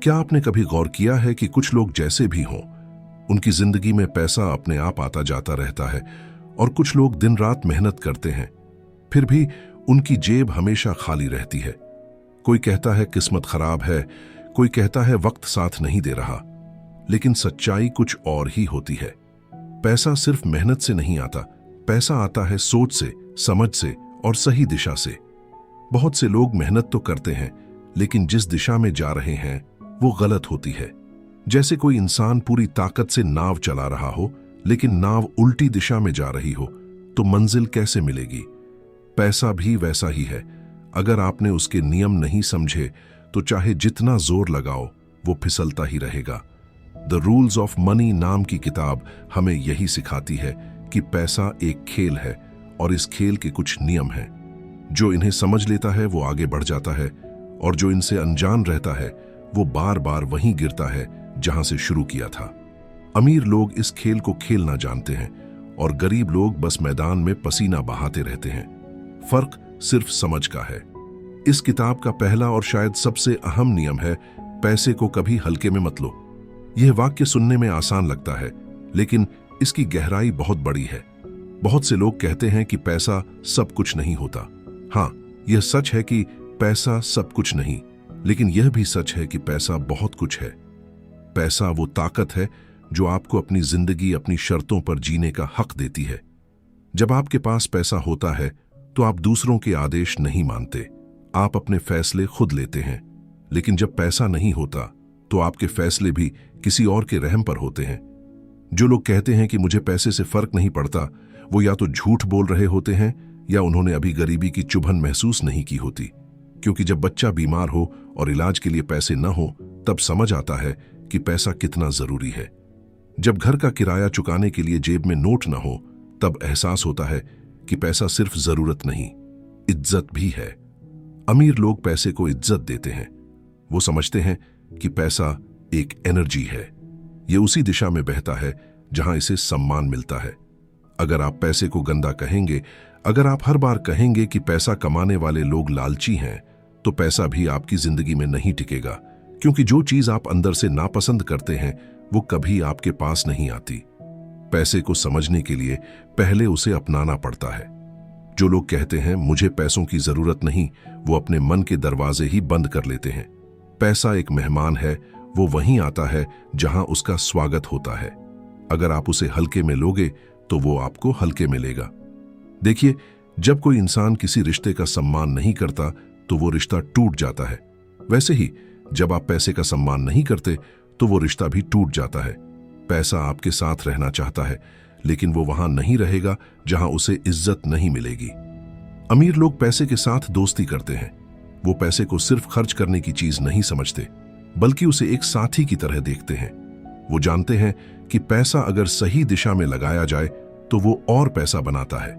क्या आपने कभी गौर किया है कि कुछ लोग जैसे भी हों, उनकी जिंदगी में पैसा अपने आप आता जाता रहता है, और कुछ लोग दिन रात मेहनत करते हैं, फिर भी उनकी जेब हमेशा खाली रहती है। कोई कहता है किस्मत खराब है, कोई कहता है वक्त साथ नहीं दे रहा, लेकिन सच्चाई कुछ और ही होती है। पैसा सिर्फ मेहनत से नहीं आता, पैसा आता है सोच से, समझ से और सही दिशा से। बहुत से लोग मेहनत तो करते हैं, लेकिन जिस दिशा में जा रहे हैं वो गलत होती है। जैसे कोई इंसान पूरी ताकत से नाव चला रहा हो, लेकिन नाव उल्टी दिशा में जा रही हो, तो मंजिल कैसे मिलेगी? पैसा भी वैसा ही है। अगर आपने उसके नियम नहीं समझे तो चाहे जितना जोर लगाओ वो फिसलता ही रहेगा। द रूल्स ऑफ मनी नाम की किताब हमें यही सिखाती है कि पैसा एक खेल है और इस खेल के कुछ नियम हैं। जो इन्हें समझ लेता है वो आगे बढ़ जाता है, और जो इनसे अनजान रहता है वो बार बार वहीं गिरता है जहां से शुरू किया था। अमीर लोग इस खेल को खेलना जानते हैं और गरीब लोग बस मैदान में पसीना बहाते रहते हैं। फर्क सिर्फ समझ का है। इस किताब का पहला और शायद सबसे अहम नियम है, पैसे को कभी हल्के में मत लो। यह वाक्य सुनने में आसान लगता है, लेकिन इसकी गहराई बहुत बड़ी है। बहुत से लोग कहते हैं कि पैसा सब कुछ नहीं होता। हाँ, यह सच है कि पैसा सब कुछ नहीं, लेकिन यह भी सच है कि पैसा बहुत कुछ है। पैसा वो ताकत है जो आपको अपनी जिंदगी अपनी शर्तों पर जीने का हक देती है। जब आपके पास पैसा होता है तो आप दूसरों के आदेश नहीं मानते, आप अपने फैसले खुद लेते हैं। लेकिन जब पैसा नहीं होता तो आपके फैसले भी किसी और के रहम पर होते हैं। जो लोग कहते हैं कि मुझे पैसे से फर्क नहीं पड़ता, वो या तो झूठ बोल रहे होते हैं या उन्होंने अभी गरीबी की चुभन महसूस नहीं की होती। क्योंकि जब बच्चा बीमार हो और इलाज के लिए पैसे न हो, तब समझ आता है कि पैसा कितना जरूरी है। जब घर का किराया चुकाने के लिए जेब में नोट न हो, तब एहसास होता है कि पैसा सिर्फ जरूरत नहीं, इज्जत भी है। अमीर लोग पैसे को इज्जत देते हैं। वो समझते हैं कि पैसा एक एनर्जी है, ये उसी दिशा में बहता है जहां इसे सम्मान मिलता है। अगर आप पैसे को गंदा कहेंगे, अगर आप हर बार कहेंगे कि पैसा कमाने वाले लोग लालची हैं, तो पैसा भी आपकी जिंदगी में नहीं टिकेगा। क्योंकि जो चीज आप अंदर से नापसंद करते हैं वो कभी आपके पास नहीं आती। पैसे को समझने के लिए पहले उसे अपनाना पड़ता है। जो लोग कहते हैं मुझे पैसों की जरूरत नहीं, वो अपने मन के दरवाजे ही बंद कर लेते हैं। पैसा एक मेहमान है, वो वहीं आता है जहां उसका स्वागत होता है। अगर आप उसे हल्के में लोगे तो वो आपको हल्के में लेगा। देखिए, जब कोई इंसान किसी रिश्ते का सम्मान नहीं करता तो वो रिश्ता टूट जाता है। वैसे ही जब आप पैसे का सम्मान नहीं करते तो वो रिश्ता भी टूट जाता है। पैसा आपके साथ रहना चाहता है, लेकिन वो वहां नहीं रहेगा जहां उसे इज्जत नहीं मिलेगी। अमीर लोग पैसे के साथ दोस्ती करते हैं। वो पैसे को सिर्फ खर्च करने की चीज नहीं समझते, बल्कि उसे एक साथी की तरह देखते हैं। वो जानते हैं कि पैसा अगर सही दिशा में लगाया जाए तो वो और पैसा बनाता है,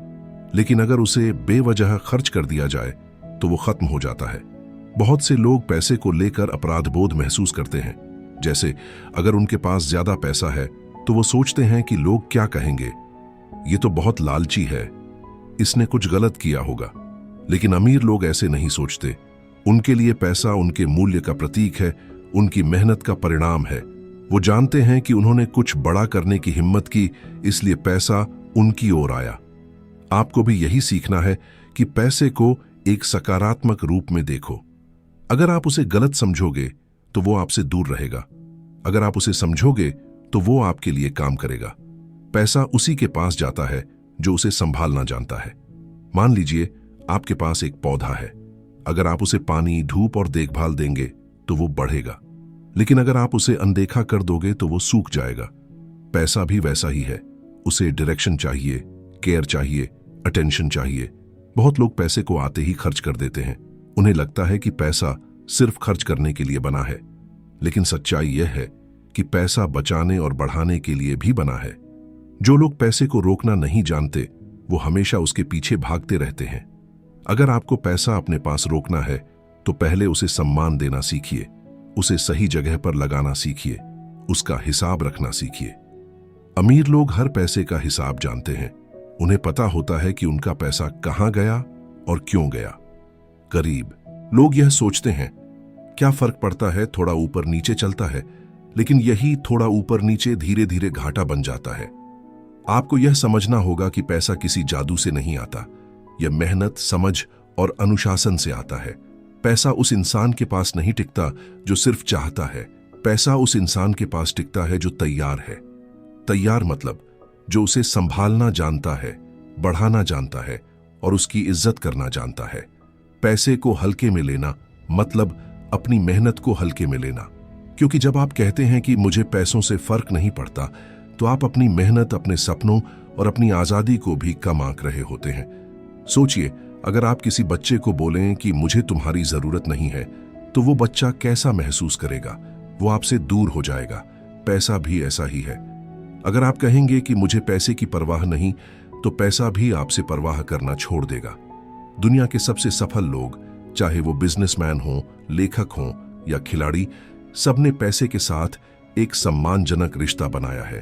लेकिन अगर उसे बेवजह खर्च कर दिया जाए तो वो खत्म हो जाता है। बहुत से लोग पैसे को लेकर अपराध बोध महसूस करते हैं। जैसे अगर उनके पास ज्यादा पैसा है तो वो सोचते हैं कि लोग क्या कहेंगे, ये तो बहुत लालची है, इसने कुछ गलत किया होगा। लेकिन अमीर लोग ऐसे नहीं सोचते। उनके लिए पैसा उनके मूल्य का प्रतीक है, उनकी मेहनत का परिणाम है। वो जानते हैं कि उन्होंने कुछ बड़ा करने की हिम्मत की, इसलिए पैसा उनकी ओर आया। आपको भी यही सीखना है कि पैसे को एक सकारात्मक रूप में देखो। अगर आप उसे गलत समझोगे तो वो आपसे दूर रहेगा। अगर आप उसे समझोगे तो वो आपके लिए काम करेगा। पैसा उसी के पास जाता है जो उसे संभालना जानता है। मान लीजिए आपके पास एक पौधा है। अगर आप उसे पानी, धूप और देखभाल देंगे तो वो बढ़ेगा, लेकिन अगर आप उसे अनदेखा कर दोगे तो वो सूख जाएगा। पैसा भी वैसा ही है, उसे डायरेक्शन चाहिए, केयर चाहिए, अटेंशन चाहिए। बहुत लोग पैसे को आते ही खर्च कर देते हैं। उन्हें लगता है कि पैसा सिर्फ खर्च करने के लिए बना है, लेकिन सच्चाई यह है कि पैसा बचाने और बढ़ाने के लिए भी बना है। जो लोग पैसे को रोकना नहीं जानते वो हमेशा उसके पीछे भागते रहते हैं। अगर आपको पैसा अपने पास रोकना है तो पहले उसे सम्मान देना सीखिए, उसे सही जगह पर लगाना सीखिए, उसका हिसाब रखना सीखिए। अमीर लोग हर पैसे का हिसाब जानते हैं। उन्हें पता होता है कि उनका पैसा कहां गया और क्यों गया। गरीब लोग यह सोचते हैं क्या फर्क पड़ता है, थोड़ा ऊपर नीचे चलता है, लेकिन यही थोड़ा ऊपर नीचे धीरे धीरे घाटा बन जाता है। आपको यह समझना होगा कि पैसा किसी जादू से नहीं आता, यह मेहनत, समझ और अनुशासन से आता है। पैसा उस इंसान के पास नहीं टिकता जो सिर्फ चाहता है, पैसा उस इंसान के पास टिकता है जो तैयार है। तैयार मतलब जो उसे संभालना जानता है, बढ़ाना जानता है और उसकी इज्जत करना जानता है। पैसे को हल्के में लेना मतलब अपनी मेहनत को हल्के में लेना, क्योंकि जब आप कहते हैं कि मुझे पैसों से फर्क नहीं पड़ता, तो आप अपनी मेहनत, अपने सपनों और अपनी आजादी को भी कम आंक रहे होते हैं। सोचिए, अगर आप किसी बच्चे को बोलें कि मुझे तुम्हारी जरूरत नहीं है, तो वो बच्चा कैसा महसूस करेगा? वो आपसे दूर हो जाएगा। पैसा भी ऐसा ही है। अगर आप कहेंगे कि मुझे पैसे की परवाह नहीं, तो पैसा भी आपसे परवाह करना छोड़ देगा। दुनिया के सबसे सफल लोग, चाहे वो बिजनेसमैन हों, लेखक हों या खिलाड़ी, सबने पैसे के साथ एक सम्मानजनक रिश्ता बनाया है।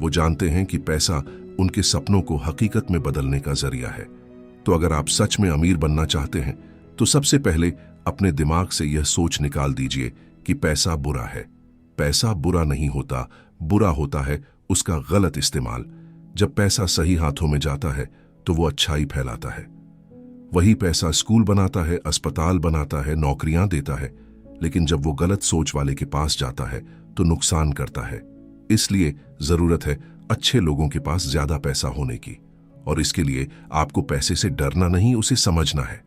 वो जानते हैं कि पैसा उनके सपनों को हकीकत में बदलने का जरिया है। तो अगर आप सच में अमीर बनना चाहते हैं, तो सबसे पहले अपने दिमाग से यह सोच निकाल दीजिए कि पैसा बुरा है। पैसा बुरा नहीं होता, बुरा होता है उसका गलत इस्तेमाल। जब पैसा सही हाथों में जाता है तो वो अच्छाई फैलाता है। वही पैसा स्कूल बनाता है, अस्पताल बनाता है, नौकरियां देता है, लेकिन जब वो गलत सोच वाले के पास जाता है तो नुकसान करता है। इसलिए जरूरत है अच्छे लोगों के पास ज्यादा पैसा होने की, और इसके लिए आपको पैसे से डरना नहीं, उसे समझना है।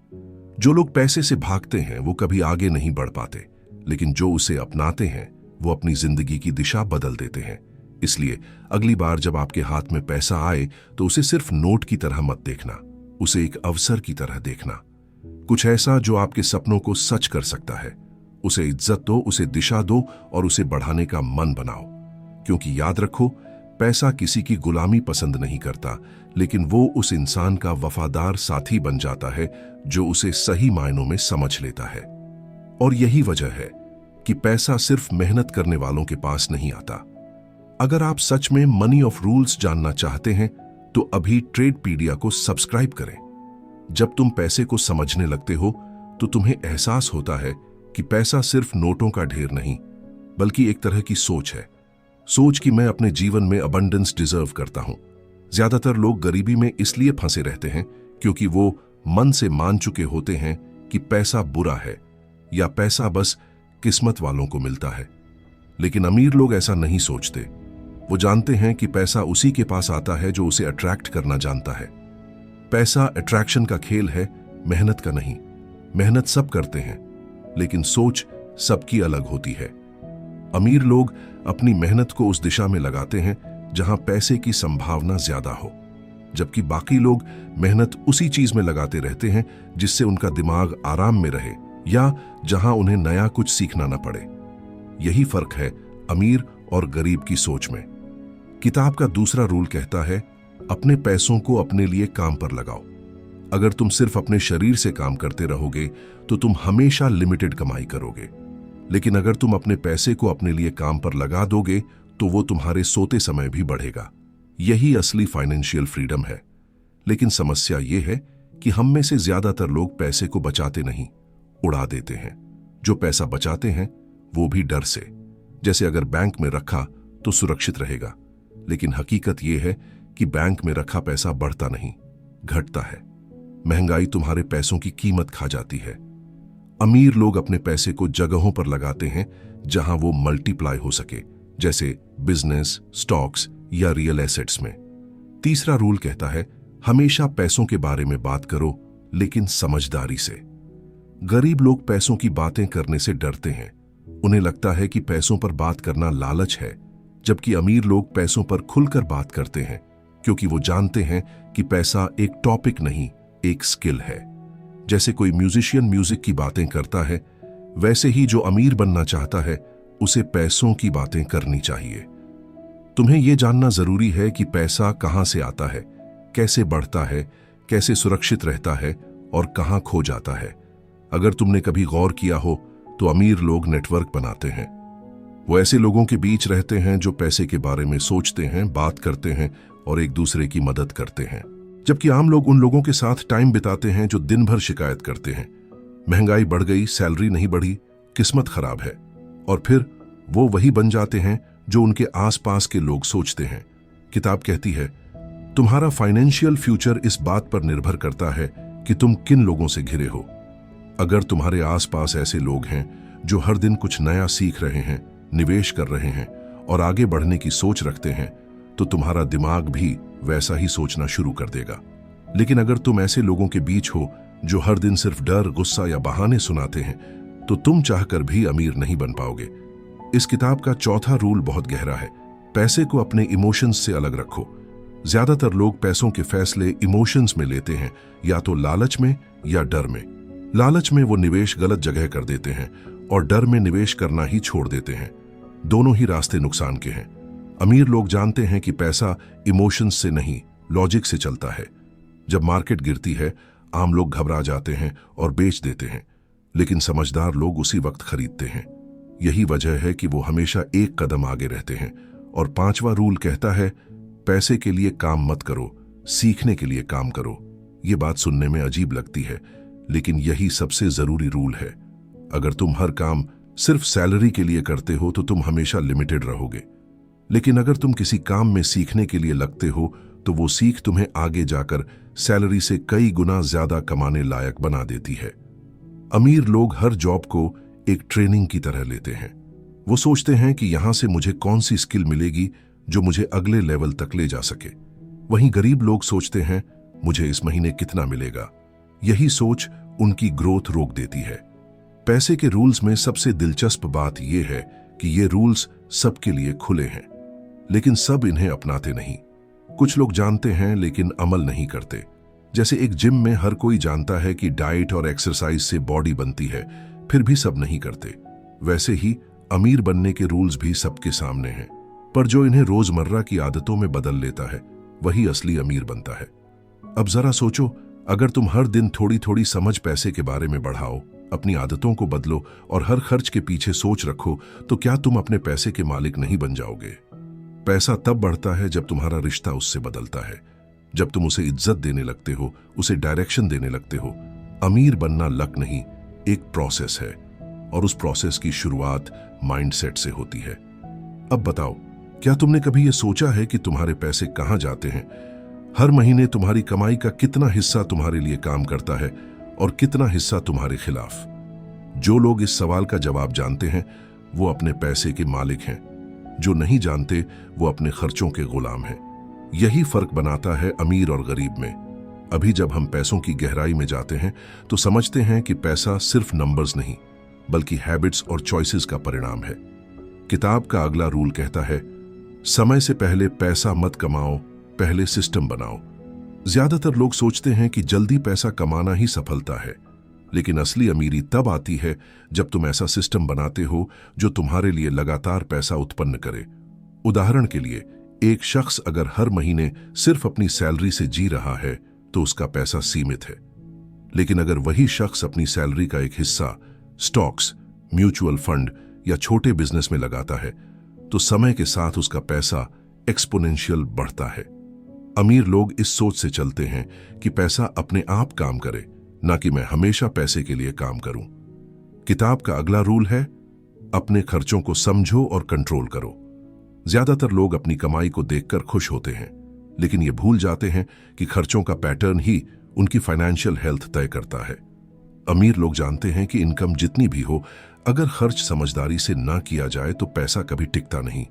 जो लोग पैसे से भागते हैं वो कभी आगे नहीं बढ़ पाते, लेकिन जो उसे अपनाते हैं वो अपनी जिंदगी की दिशा बदल देते हैं। इसलिए अगली बार जब आपके हाथ में पैसा आए तो उसे सिर्फ नोट की तरह मत देखना, उसे एक अवसर की तरह देखना, कुछ ऐसा जो आपके सपनों को सच कर सकता है। उसे इज्जत दो, उसे दिशा दो और उसे बढ़ाने का मन बनाओ। क्योंकि याद रखो, पैसा किसी की गुलामी पसंद नहीं करता, लेकिन वो उस इंसान का वफादार साथी बन जाता है जो उसे सही मायनों में समझ लेता है। और यही वजह है कि पैसा सिर्फ मेहनत करने वालों के पास नहीं आता। अगर आप सच में मनी ऑफ रूल्स जानना चाहते हैं तो अभी ट्रेडपीडिया को सब्सक्राइब करें। जब तुम पैसे को समझने लगते हो तो तुम्हें एहसास होता है कि पैसा सिर्फ नोटों का ढेर नहीं, बल्कि एक तरह की सोच है। सोच कि मैं अपने जीवन में अबंडेंस डिजर्व करता हूं। ज्यादातर लोग गरीबी में इसलिए फंसे रहते हैं क्योंकि वो मन से मान चुके होते हैं कि पैसा बुरा है या पैसा बस किस्मत वालों को मिलता है। लेकिन अमीर लोग ऐसा नहीं सोचते। वो जानते हैं कि पैसा उसी के पास आता है जो उसे अट्रैक्ट करना जानता है। पैसा अट्रैक्शन का खेल है, मेहनत का नहीं। मेहनत सब करते हैं, लेकिन सोच सबकी अलग होती है। अमीर लोग अपनी मेहनत को उस दिशा में लगाते हैं जहां पैसे की संभावना ज्यादा हो, जबकि बाकी लोग मेहनत उसी चीज में लगाते रहते हैं जिससे उनका दिमाग आराम में रहे या जहां उन्हें नया कुछ सीखना न पड़े। यही फर्क है अमीर और गरीब की सोच में। किताब का दूसरा रूल कहता है, अपने पैसों को अपने लिए काम पर लगाओ। अगर तुम सिर्फ अपने शरीर से काम करते रहोगे तो तुम हमेशा लिमिटेड कमाई करोगे, लेकिन अगर तुम अपने पैसे को अपने लिए काम पर लगा दोगे तो वो तुम्हारे सोते समय भी बढ़ेगा। यही असली फाइनेंशियल फ्रीडम है। लेकिन समस्या ये है कि हम में से ज्यादातर लोग पैसे को बचाते नहीं, उड़ा देते हैं। जो पैसा बचाते हैं वो भी डर से, जैसे अगर बैंक में रखा तो सुरक्षित रहेगा। लेकिन हकीकत यह है कि बैंक में रखा पैसा बढ़ता नहीं, घटता है। महंगाई तुम्हारे पैसों की कीमत खा जाती है। अमीर लोग अपने पैसे को जगहों पर लगाते हैं जहां वो मल्टीप्लाई हो सके, जैसे बिजनेस, स्टॉक्स या रियल एसेट्स में। तीसरा रूल कहता है, हमेशा पैसों के बारे में बात करो, लेकिन समझदारी से। गरीब लोग पैसों की बातें करने से डरते हैं। उन्हें लगता है कि पैसों पर बात करना लालच है, जबकि अमीर लोग पैसों पर खुलकर बात करते हैं क्योंकि वो जानते हैं कि पैसा एक टॉपिक नहीं, एक स्किल है। जैसे कोई म्यूजिशियन म्यूजिक की बातें करता है, वैसे ही जो अमीर बनना चाहता है उसे पैसों की बातें करनी चाहिए। तुम्हें यह जानना जरूरी है कि पैसा कहां से आता है, कैसे बढ़ता है, कैसे सुरक्षित रहता है और कहां खो जाता है। अगर तुमने कभी गौर किया हो तो अमीर लोग नेटवर्क बनाते हैं। वो ऐसे लोगों के बीच रहते हैं जो पैसे के बारे में सोचते हैं, बात करते हैं और एक दूसरे की मदद करते हैं, जबकि आम लोग उन लोगों के साथ टाइम बिताते हैं जो दिन भर शिकायत करते हैं। महंगाई बढ़ गई, सैलरी नहीं बढ़ी, किस्मत खराब है। और फिर वो वही बन जाते हैं जो उनके आसपास के लोग सोचते हैं। किताब कहती है, तुम्हारा फाइनेंशियल फ्यूचर इस बात पर निर्भर करता है कि तुम किन लोगों से घिरे हो। अगर तुम्हारे आसपास ऐसे लोग हैं जो हर दिन कुछ नया सीख रहे हैं, निवेश कर रहे हैं और आगे बढ़ने की सोच रखते हैं, तो तुम्हारा दिमाग भी वैसा ही सोचना शुरू कर देगा। लेकिन अगर तुम ऐसे लोगों के बीच हो जो हर दिन सिर्फ डर, गुस्सा या बहाने सुनाते हैं, तो तुम चाहकर भी अमीर नहीं बन पाओगे। इस किताब का चौथा रूल बहुत गहरा है। पैसे को अपने इमोशंस से अलग रखो। ज्यादातर लोग पैसों के फैसले इमोशंस में लेते हैं, या तो लालच में या डर में। लालच में वो निवेश गलत जगह कर देते हैं और डर में निवेश करना ही छोड़ देते हैं। दोनों ही रास्ते नुकसान के हैं। अमीर लोग जानते हैं कि पैसा इमोशंस से नहीं, लॉजिक से चलता है। जब मार्केट गिरती है, आम लोग घबरा जाते हैं और बेच देते हैं, लेकिन समझदार लोग उसी वक्त खरीदते हैं। यही वजह है कि वो हमेशा एक कदम आगे रहते हैं। और पांचवा रूल कहता है, पैसे के लिए काम मत करो, सीखने के लिए काम करो। ये बात सुनने में अजीब लगती है, लेकिन यही सबसे जरूरी रूल है। अगर तुम हर काम सिर्फ सैलरी के लिए करते हो तो तुम हमेशा लिमिटेड रहोगे। लेकिन अगर तुम किसी काम में सीखने के लिए लगते हो, तो वो सीख तुम्हें आगे जाकर सैलरी से कई गुना ज्यादा कमाने लायक बना देती है। अमीर लोग हर जॉब को एक ट्रेनिंग की तरह लेते हैं। वो सोचते हैं कि यहां से मुझे कौन सी स्किल मिलेगी जो मुझे अगले लेवल तक ले जा सके। वहीं गरीब लोग सोचते हैं, मुझे इस महीने कितना मिलेगा। यही सोच उनकी ग्रोथ रोक देती है। पैसे के रूल्स में सबसे दिलचस्प बात यह है कि ये रूल्स सबके लिए खुले हैं, लेकिन सब इन्हें अपनाते नहीं। कुछ लोग जानते हैं लेकिन अमल नहीं करते। जैसे एक जिम में हर कोई जानता है कि डाइट और एक्सरसाइज से बॉडी बनती है, फिर भी सब नहीं करते। वैसे ही अमीर बनने के रूल्स भी सबके सामने हैं, पर जो इन्हें रोजमर्रा की आदतों में बदल लेता है, वही असली अमीर बनता है। अब जरा सोचो, अगर तुम हर दिन थोड़ी थोड़ी समझ पैसे के बारे में बढ़ाओ, अपनी आदतों को बदलो और हर खर्च के पीछे सोच रखो, तो क्या तुम अपने पैसे के मालिक नहीं बन जाओगे? पैसा तब बढ़ता है जब तुम्हारा रिश्ता उससे बदलता है, जब तुम उसे इज्जत देने लगते हो, उसे डायरेक्शन देने लगते हो। अमीर बनना लक नहीं, एक प्रोसेस है, और उस प्रोसेस की शुरुआत माइंडसेट से होती है। अब बताओ, क्या तुमने कभी यह सोचा है कि तुम्हारे पैसे कहां जाते हैं? हर महीने तुम्हारी कमाई का कितना हिस्सा तुम्हारे लिए काम करता है और कितना हिस्सा तुम्हारे खिलाफ? जो लोग इस सवाल का जवाब जानते हैं, वो अपने पैसे के मालिक हैं। जो नहीं जानते, वो अपने खर्चों के गुलाम हैं। यही फर्क बनाता है अमीर और गरीब में। अभी जब हम पैसों की गहराई में जाते हैं, तो समझते हैं कि पैसा सिर्फ नंबर्स नहीं, बल्कि हैबिट्स और चॉइसेस का परिणाम है। किताब का अगला रूल कहता है, समय से पहले पैसा मत कमाओ, पहले सिस्टम बनाओ। ज्यादातर लोग सोचते हैं कि जल्दी पैसा कमाना ही सफलता है, लेकिन असली अमीरी तब आती है जब तुम ऐसा सिस्टम बनाते हो जो तुम्हारे लिए लगातार पैसा उत्पन्न करे। उदाहरण के लिए, एक शख्स अगर हर महीने सिर्फ अपनी सैलरी से जी रहा है, तो उसका पैसा सीमित है। लेकिन अगर वही शख्स अपनी सैलरी का एक हिस्सा स्टॉक्स, म्यूचुअल फंड या छोटे बिजनेस में लगाता है, तो समय के साथ उसका पैसा एक्सपोनेंशियल बढ़ता है। अमीर लोग इस सोच से चलते हैं कि पैसा अपने आप काम करे, ना कि मैं हमेशा पैसे के लिए काम करूं। किताब का अगला रूल है, अपने खर्चों को समझो और कंट्रोल करो। ज्यादातर लोग अपनी कमाई को देखकर खुश होते हैं, लेकिन ये भूल जाते हैं कि खर्चों का पैटर्न ही उनकी फाइनेंशियल हेल्थ तय करता है। अमीर लोग जानते हैं कि इनकम जितनी भी हो, अगर खर्च समझदारी से ना किया जाए तो पैसा कभी टिकता नहीं।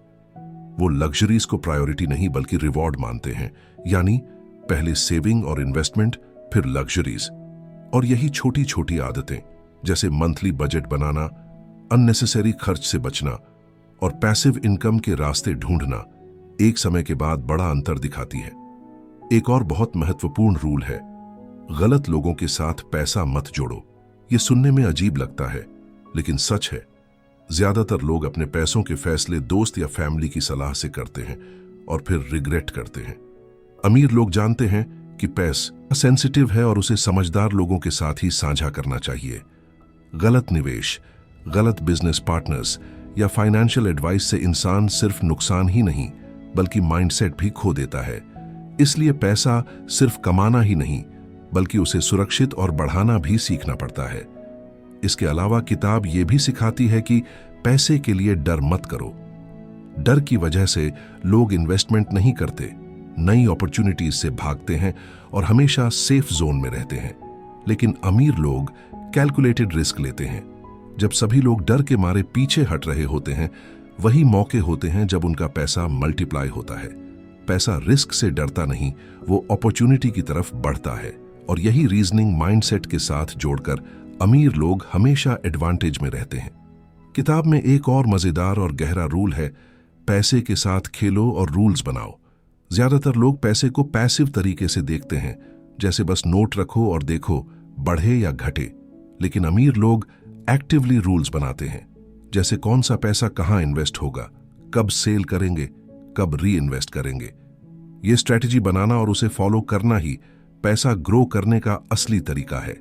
वो लग्जरीज को प्रायोरिटी नहीं बल्कि रिवॉर्ड मानते हैं, यानी पहले सेविंग और इन्वेस्टमेंट, फिर लग्जरीज। और यही छोटी छोटी आदतें, जैसे मंथली बजट बनाना, अननेसेसरी खर्च से बचना और पैसिव इनकम के रास्ते ढूंढना, एक समय के बाद बड़ा अंतर दिखाती है। एक और बहुत महत्वपूर्ण रूल है, गलत लोगों के साथ पैसा मत जोड़ो। ये सुनने में अजीब लगता है, लेकिन सच है। ज्यादातर लोग अपने पैसों के फैसले दोस्त या फैमिली की सलाह से करते हैं और फिर रिग्रेट करते हैं। अमीर लोग जानते हैं कि पैसा सेंसिटिव है और उसे समझदार लोगों के साथ ही साझा करना चाहिए। गलत निवेश, गलत बिजनेस पार्टनर्स या फाइनेंशियल एडवाइस से इंसान सिर्फ नुकसान ही नहीं, बल्कि माइंडसेट भी खो देता है। इसलिए पैसा सिर्फ कमाना ही नहीं, बल्कि उसे सुरक्षित और बढ़ाना भी सीखना पड़ता है। इसके अलावा किताब ये भी सिखाती है कि पैसे के लिए डर मत करो। डर की वजह से लोग इन्वेस्टमेंट नहीं करते, नई अपॉर्चुनिटीज से भागते हैं और हमेशा सेफ जोन में रहते हैं। लेकिन अमीर लोग कैलकुलेटेड रिस्क लेते हैं। जब सभी लोग डर के मारे पीछे हट रहे होते हैं, वही मौके होते हैं जब उनका पैसा मल्टीप्लाई होता है। पैसा रिस्क से डरता नहीं, वो अपॉर्चुनिटी की तरफ बढ़ता है। और यही रीजनिंग माइंडसेट के साथ जोड़कर अमीर लोग हमेशा एडवांटेज में रहते हैं। किताब में एक और मजेदार और गहरा रूल है, पैसे के साथ खेलो और रूल्स बनाओ। ज्यादातर लोग पैसे को पैसिव तरीके से देखते हैं, जैसे बस नोट रखो और देखो बढ़े या घटे। लेकिन अमीर लोग एक्टिवली रूल्स बनाते हैं, जैसे कौन सा पैसा कहां इन्वेस्ट होगा, कब सेल करेंगे, कब री इन्वेस्ट करेंगे। ये स्ट्रैटेजी बनाना और उसे फॉलो करना ही पैसा ग्रो करने का असली तरीका है।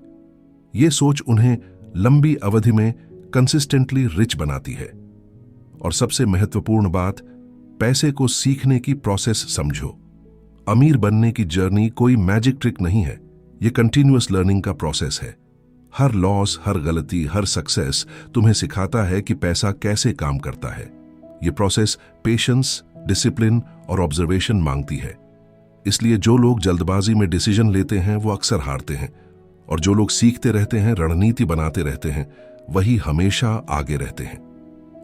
ये सोच उन्हें लंबी अवधि में कंसिस्टेंटली रिच बनाती है। और सबसे महत्वपूर्ण बात, पैसे को सीखने की प्रोसेस समझो। अमीर बनने की जर्नी कोई मैजिक ट्रिक नहीं है, ये कंटिन्यूअस लर्निंग का प्रोसेस है। हर लॉस, हर गलती, हर सक्सेस तुम्हें सिखाता है कि पैसा कैसे काम करता है। ये प्रोसेस पेशेंस, डिसिप्लिन और ऑब्जर्वेशन मांगती है। इसलिए जो लोग जल्दबाजी में डिसीजन लेते हैं वो अक्सर हारते हैं, और जो लोग सीखते रहते हैं, रणनीति बनाते रहते हैं, वही हमेशा आगे रहते हैं।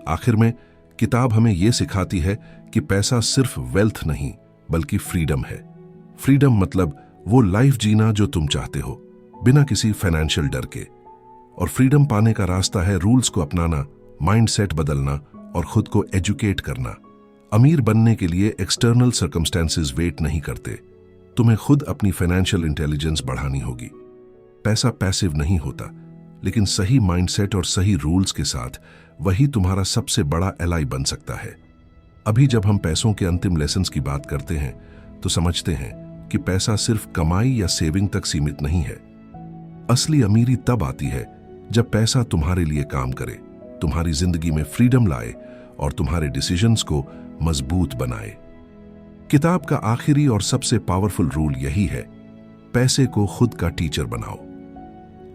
आखिर में किताब हमें यह सिखाती है कि पैसा सिर्फ वेल्थ नहीं बल्कि फ्रीडम है। फ्रीडम मतलब वो लाइफ जीना जो तुम चाहते हो, बिना किसी फाइनेंशियल डर के। और फ्रीडम पाने का रास्ता है रूल्स को अपनाना, माइंडसेट बदलना और खुद को एजुकेट करना। अमीर बनने के लिए एक्सटर्नल सर्कमस्टेंसेस वेट नहीं करते, तुम्हें खुद अपनी फाइनेंशियल इंटेलिजेंस बढ़ानी होगी। पैसा पैसिव नहीं होता, लेकिन सही माइंडसेट और सही रूल्स के साथ वही तुम्हारा सबसे बड़ा एलाई बन सकता है। अभी जब हम पैसों के अंतिम लेसन्स की बात करते हैं तो समझते हैं कि पैसा सिर्फ कमाई या सेविंग तक सीमित नहीं है। असली अमीरी तब आती है जब पैसा तुम्हारे लिए काम करे, तुम्हारी जिंदगी में फ्रीडम लाए और तुम्हारे डिसीजंस को मजबूत बनाए। किताब का आखिरी और सबसे पावरफुल रूल यही है, पैसे को खुद का टीचर बनाओ।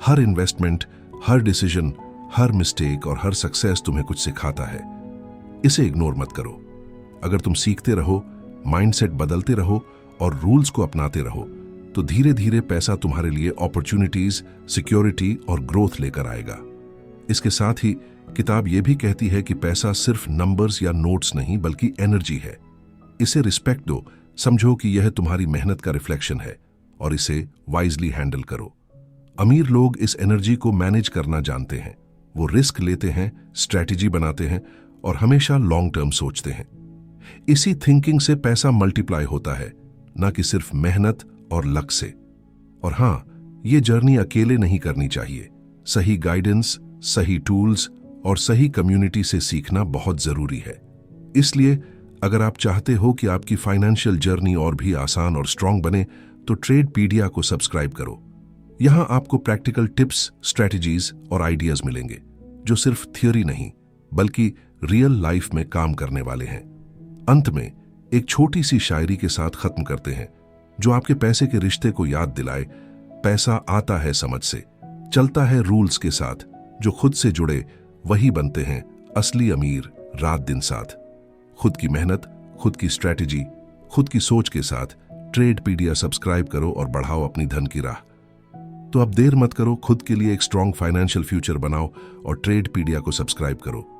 हर इन्वेस्टमेंट, हर डिसीजन, हर मिस्टेक और हर सक्सेस तुम्हें कुछ सिखाता है। इसे इग्नोर मत करो। अगर तुम सीखते रहो, माइंडसेट बदलते रहो और रूल्स को अपनाते रहो, तो धीरे धीरे पैसा तुम्हारे लिए अपॉर्चुनिटीज, सिक्योरिटी और ग्रोथ लेकर आएगा। इसके साथ ही किताब यह भी कहती है कि पैसा सिर्फ नंबर्स या नोट्स नहीं बल्कि एनर्जी है। इसे रिस्पेक्ट दो, समझो कि यह तुम्हारी मेहनत का रिफ्लेक्शन है और इसे वाइजली हैंडल करो। अमीर लोग इस एनर्जी को मैनेज करना जानते हैं। वो रिस्क लेते हैं, स्ट्रैटेजी बनाते हैं और हमेशा लॉन्ग टर्म सोचते हैं। इसी थिंकिंग से पैसा मल्टीप्लाई होता है, ना कि सिर्फ मेहनत और लक से। और हाँ, ये जर्नी अकेले नहीं करनी चाहिए। सही गाइडेंस, सही टूल्स और सही कम्युनिटी से सीखना बहुत जरूरी है। इसलिए अगर आप चाहते हो कि आपकी फाइनेंशियल जर्नी और भी आसान और स्ट्रांग बने, तो ट्रेडपीडिया को सब्सक्राइब करो। यहां आपको प्रैक्टिकल टिप्स, स्ट्रैटेजीज और आइडियाज मिलेंगे जो सिर्फ थियोरी नहीं बल्कि रियल लाइफ में काम करने वाले हैं। अंत में एक छोटी सी शायरी के साथ खत्म करते हैं जो आपके पैसे के रिश्ते को याद दिलाए। पैसा आता है समझ से, चलता है रूल्स के साथ। जो खुद से जुड़े वही बनते हैं असली अमीर, रात दिन साथ। खुद की मेहनत, खुद की स्ट्रैटेजी, खुद की सोच के साथ ट्रेडपीडिया सब्सक्राइब करो और बढ़ाओ अपनी धन की राह। तो अब देर मत करो, खुद के लिए एक स्ट्रॉन्ग फाइनेंशियल फ्यूचर बनाओ और ट्रेडपीडिया को सब्सक्राइब करो।